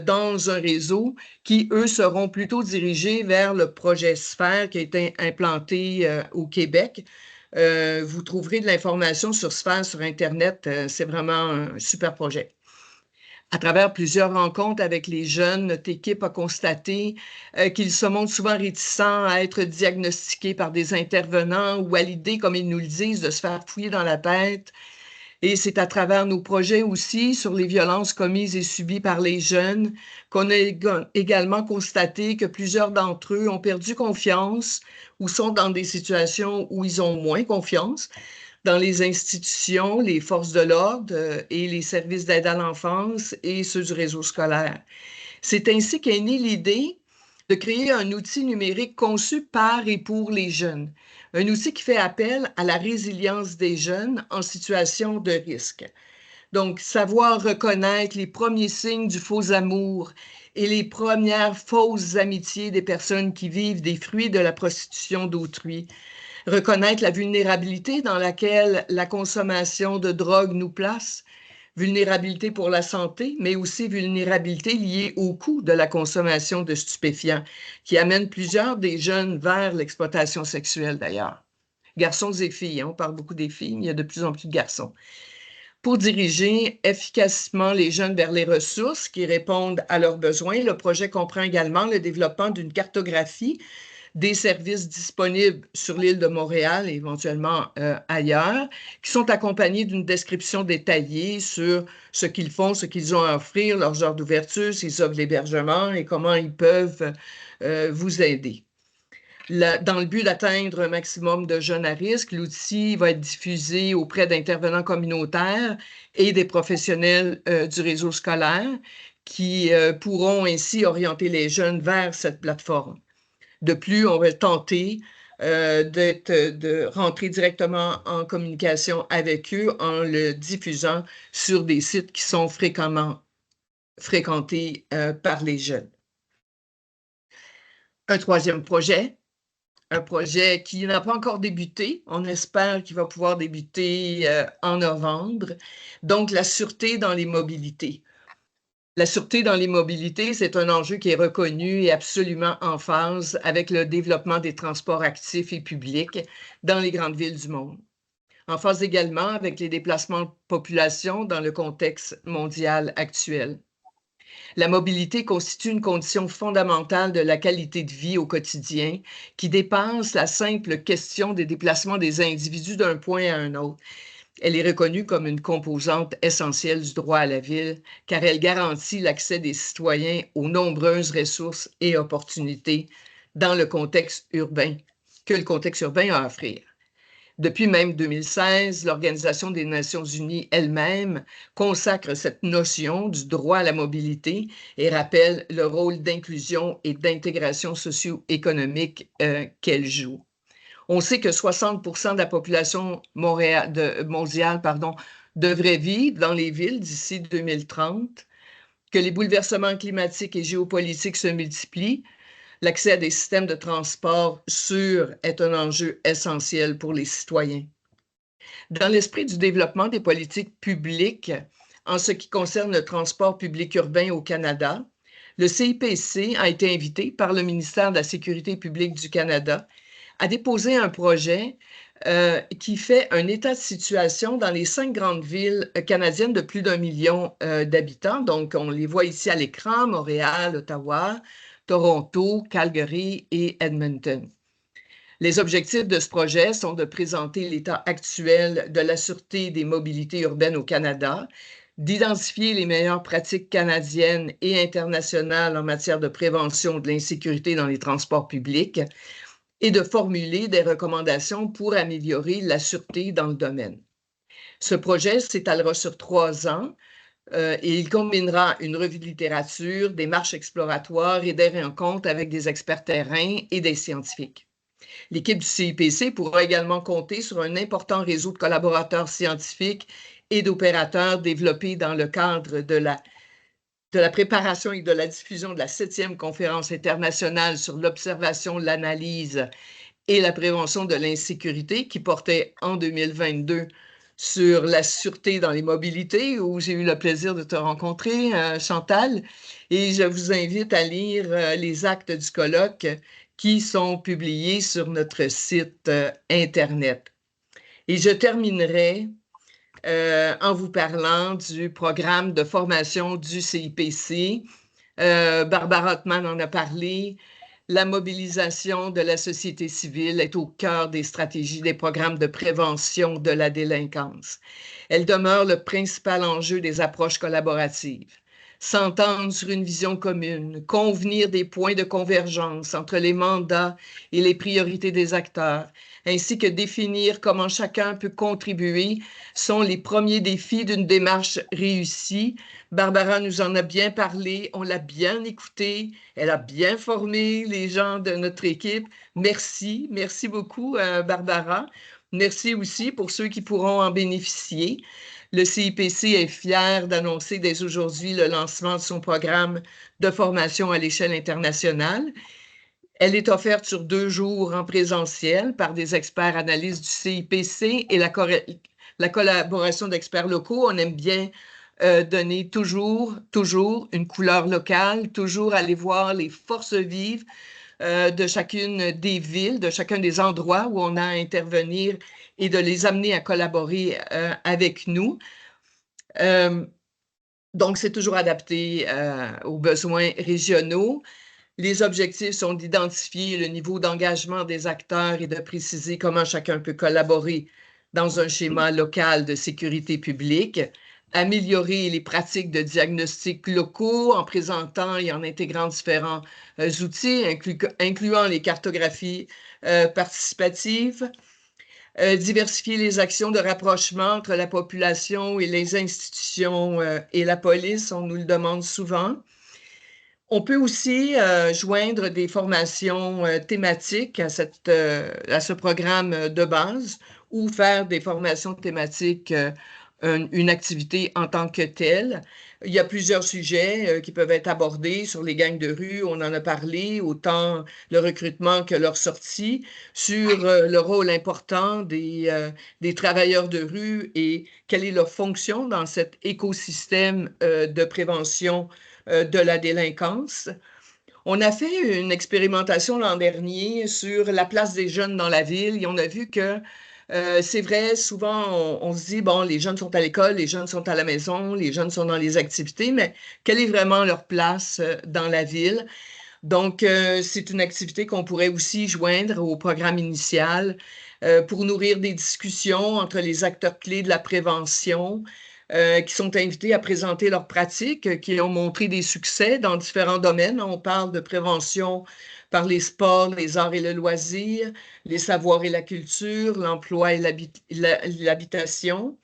dans un réseau qui, eux, seront plutôt dirigés vers le projet Sphère qui a été implanté au Québec. Vous trouverez de l'information sur Sphère sur Internet. C'est vraiment un super projet. À travers plusieurs rencontres avec les jeunes, notre équipe a constaté qu'ils se montrent souvent réticents à être diagnostiqués par des intervenants ou à l'idée, comme ils nous le disent, de se faire fouiller dans la tête. Et c'est à travers nos projets aussi sur les violences commises et subies par les jeunes qu'on a également constaté que plusieurs d'entre eux ont perdu confiance ou sont dans des situations où ils ont moins confiance dans les institutions, les forces de l'ordre et les services d'aide à l'enfance et ceux du réseau scolaire. C'est ainsi qu'est née l'idée de créer un outil numérique conçu par et pour les jeunes. Un outil qui fait appel à la résilience des jeunes en situation de risque. Donc, savoir reconnaître les premiers signes du faux amour et les premières fausses amitiés des personnes qui vivent des fruits de la prostitution d'autrui. Reconnaître la vulnérabilité dans laquelle la consommation de drogue nous place, vulnérabilité pour la santé, mais aussi vulnérabilité liée au coût de la consommation de stupéfiants, qui amène plusieurs des jeunes vers l'exploitation sexuelle d'ailleurs. Garçons et filles, on parle beaucoup des filles, mais il y a de plus en plus de garçons. Pour diriger efficacement les jeunes vers les ressources qui répondent à leurs besoins, le projet comprend également le développement d'une cartographie des services disponibles sur l'île de Montréal et éventuellement ailleurs, qui sont accompagnés d'une description détaillée sur ce qu'ils font, ce qu'ils ont à offrir, leurs heures d'ouverture, s'ils offrent l'hébergement et comment ils peuvent vous aider. Dans le but d'atteindre un maximum de jeunes à risque, l'outil va être diffusé auprès d'intervenants communautaires et des professionnels du réseau scolaire qui pourront ainsi orienter les jeunes vers cette plateforme. De plus, on va tenter de rentrer directement en communication avec eux en le diffusant sur des sites qui sont fréquemment fréquentés par les jeunes. Un troisième projet, un projet qui n'a pas encore débuté. On espère qu'il va pouvoir débuter en novembre. Donc, la sûreté dans les mobilités. La sûreté dans les mobilités, c'est un enjeu qui est reconnu et absolument en phase avec le développement des transports actifs et publics dans les grandes villes du monde. En phase également avec les déplacements de population dans le contexte mondial actuel. La mobilité constitue une condition fondamentale de la qualité de vie au quotidien qui dépasse la simple question des déplacements des individus d'un point à un autre. Elle est reconnue comme une composante essentielle du droit à la ville, car elle garantit l'accès des citoyens aux nombreuses ressources et opportunités dans le contexte urbain, que le contexte urbain a à offrir. Depuis même 2016, l'Organisation des Nations Unies elle-même consacre cette notion du droit à la mobilité et rappelle le rôle d'inclusion et d'intégration socio-économique qu'elle joue. On sait que 60% de la population mondiale devrait vivre dans les villes d'ici 2030, que les bouleversements climatiques et géopolitiques se multiplient. L'accès à des systèmes de transport sûrs est un enjeu essentiel pour les citoyens. Dans l'esprit du développement des politiques publiques en ce qui concerne le transport public urbain au Canada, le CIPC a été invité par le ministère de la Sécurité publique du Canada à déposer un projet qui fait un état de situation dans les 5 grandes villes canadiennes de plus d'1 million d'habitants. Donc, on les voit ici à l'écran, Montréal, Ottawa, Toronto, Calgary et Edmonton. Les objectifs de ce projet sont de présenter l'état actuel de la sûreté des mobilités urbaines au Canada, d'identifier les meilleures pratiques canadiennes et internationales en matière de prévention de l'insécurité dans les transports publics et de formuler des recommandations pour améliorer la sûreté dans le domaine. Ce projet s'étalera sur 3 ans et il combinera une revue de littérature, des marches exploratoires et des rencontres avec des experts terrain et des scientifiques. L'équipe du CIPC pourra également compter sur un important réseau de collaborateurs scientifiques et d'opérateurs développés dans le cadre de la préparation et de la diffusion de la 7e conférence internationale sur l'observation, l'analyse et la prévention de l'insécurité qui portait en 2022 sur la sûreté dans les mobilités, où j'ai eu le plaisir de te rencontrer, Chantal. Et je vous invite à lire les actes du colloque qui sont publiés sur notre site Internet. Et je terminerai en vous parlant du programme de formation du CIPC. Barbara Ottman en a parlé. La mobilisation de la société civile est au cœur des stratégies des programmes de prévention de la délinquance. Elle demeure le principal enjeu des approches collaboratives. S'entendre sur une vision commune, convenir des points de convergence entre les mandats et les priorités des acteurs, ainsi que définir comment chacun peut contribuer, sont les premiers défis d'une démarche réussie. Barbara nous en a bien parlé, on l'a bien écouté, elle a bien formé les gens de notre équipe. Merci, merci beaucoup Barbara. Merci aussi pour ceux qui pourront en bénéficier. Le CIPC est fier d'annoncer dès aujourd'hui le lancement de son programme de formation à l'échelle internationale. Elle est offerte sur 2 jours en présentiel par des experts analystes du CIPC et la collaboration d'experts locaux. On aime bien donner toujours une couleur locale, toujours aller voir les forces vives de chacune des villes, de chacun des endroits où on a à intervenir et de les amener à collaborer avec nous. Donc, c'est toujours adapté aux besoins régionaux. Les objectifs sont d'identifier le niveau d'engagement des acteurs et de préciser comment chacun peut collaborer dans un schéma local de sécurité publique, améliorer les pratiques de diagnostic locaux en présentant et en intégrant différents outils, incluant les cartographies participatives, diversifier les actions de rapprochement entre la population et les institutions et la police, on nous le demande souvent. On peut aussi joindre des formations thématiques à ce programme de base ou faire des formations thématiques, une activité en tant que telle. Il y a plusieurs sujets qui peuvent être abordés sur les gangs de rue, on en a parlé, autant le recrutement que leur sortie, sur le rôle important des travailleurs de rue et quelle est leur fonction dans cet écosystème de prévention de la délinquance. On a fait une expérimentation l'an dernier sur la place des jeunes dans la ville et on a vu que c'est vrai, souvent on se dit, bon, les jeunes sont à l'école, les jeunes sont à la maison, les jeunes sont dans les activités, mais quelle est vraiment leur place dans la ville? Donc, c'est une activité qu'on pourrait aussi joindre au programme initial pour nourrir des discussions entre les acteurs clés de la prévention, qui sont invités à présenter leurs pratiques, qui ont montré des succès dans différents domaines. On parle de prévention par les sports, les arts et le loisir, les savoirs et la culture, l'emploi et l'habitation.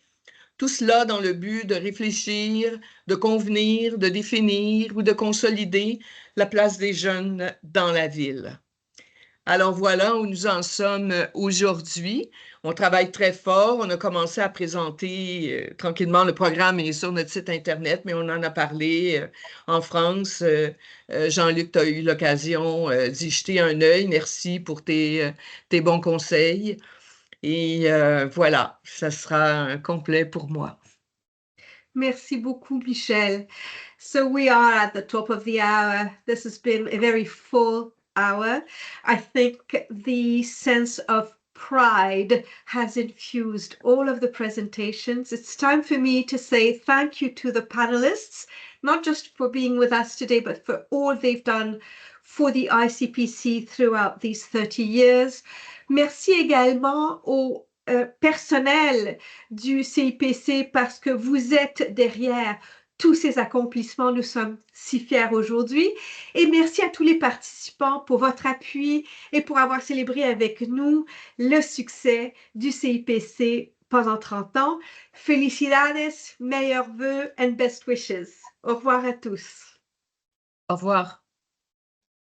Tout cela dans le but de réfléchir, de convenir, de définir ou de consolider la place des jeunes dans la ville. Alors voilà où nous en sommes aujourd'hui. On travaille très fort. On a commencé à présenter tranquillement. Le programme est sur notre site Internet, mais on en a parlé en France. Jean-Luc, tu as eu l'occasion d'y jeter un œil. Merci pour tes bons conseils. Et voilà, ça sera complet pour moi. Merci beaucoup, Michelle. So we are at the top of the hour. This has been a very full hour. I think the sense of pride has infused all of the presentations. It's time for me to say thank you to the panelists, not just for being with us today, but for all they've done for the ICPC throughout these 30 years. Merci également aux personnel du CIPC parce que vous êtes derrière tous ces accomplissements. Nous sommes si fiers aujourd'hui. Et merci à tous les participants pour votre appui et pour avoir célébré avec nous le succès du CIPC pendant 30 ans. Felicidades, meilleurs vœux and best wishes. Au revoir à tous. Au revoir.